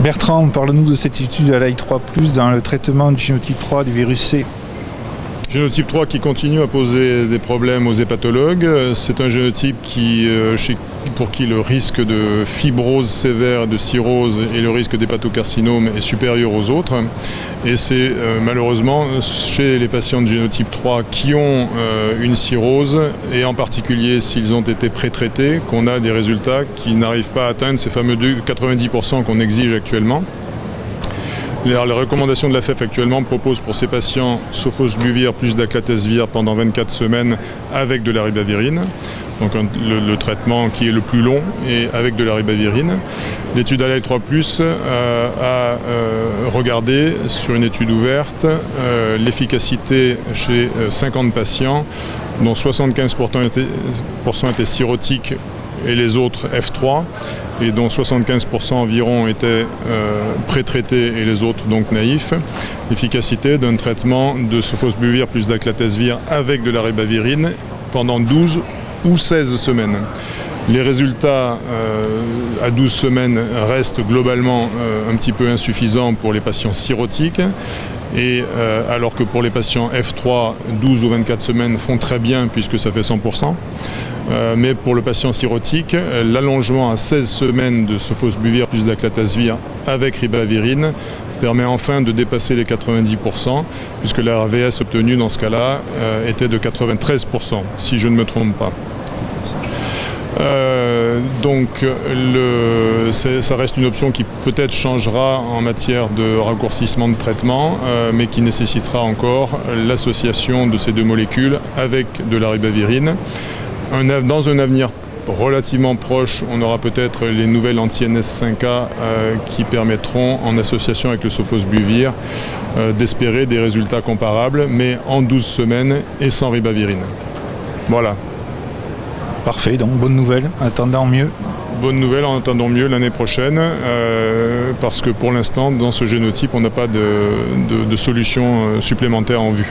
Bertrand, parle-nous de cette étude à l'AI3+, dans le traitement du génotype 3 du virus C. Génotype 3 qui continue à poser des problèmes aux hépatologues. C'est un génotype pour qui le risque de fibrose sévère, de cirrhose et le risque d'hépatocarcinome est supérieur aux autres. Et c'est malheureusement chez les patients de génotype 3 qui ont une cirrhose, et en particulier s'ils ont été pré-traités, qu'on a des résultats qui n'arrivent pas à atteindre ces fameux 90% qu'on exige actuellement. Les recommandations de la FEF actuellement proposent pour ces patients sofosbuvir plus daclatesvir pendant 24 semaines avec de la ribavirine. Donc le traitement qui est le plus long et avec de la ribavirine. L'étude à l'AL3+, a regardé sur une étude ouverte l'efficacité chez 50 patients dont 75% étaient cirrhotiques et les autres F3, et dont 75% environ étaient pré-traités et les autres donc naïfs. L'efficacité d'un traitement de sofosbuvir plus daclatesvir avec de la ribavirine pendant 12 ou 16 semaines. Les résultats à 12 semaines restent globalement un petit peu insuffisants pour les patients cirrhotiques, et alors que pour les patients F3, 12 ou 24 semaines font très bien puisque ça fait 100%. Mais pour le patient cirrhotique, l'allongement à 16 semaines de sofosbuvir plus daclatesvir avec ribavirine permet enfin de dépasser les 90%, puisque la RVS obtenue dans ce cas-là était de 93%, si je ne me trompe pas. Donc ça reste une option qui peut-être changera en matière de raccourcissement de traitement, mais qui nécessitera encore l'association de ces deux molécules avec de la ribavirine. Dans un avenir relativement proche, on aura peut-être les nouvelles anti-NS5A qui permettront, en association avec le sofosbuvir, d'espérer des résultats comparables, mais en 12 semaines et sans ribavirine. Voilà. Parfait, donc bonne nouvelle, en attendant mieux. Bonne nouvelle, en attendant mieux l'année prochaine, parce que pour l'instant, dans ce génotype, on n'a pas de solution supplémentaire en vue.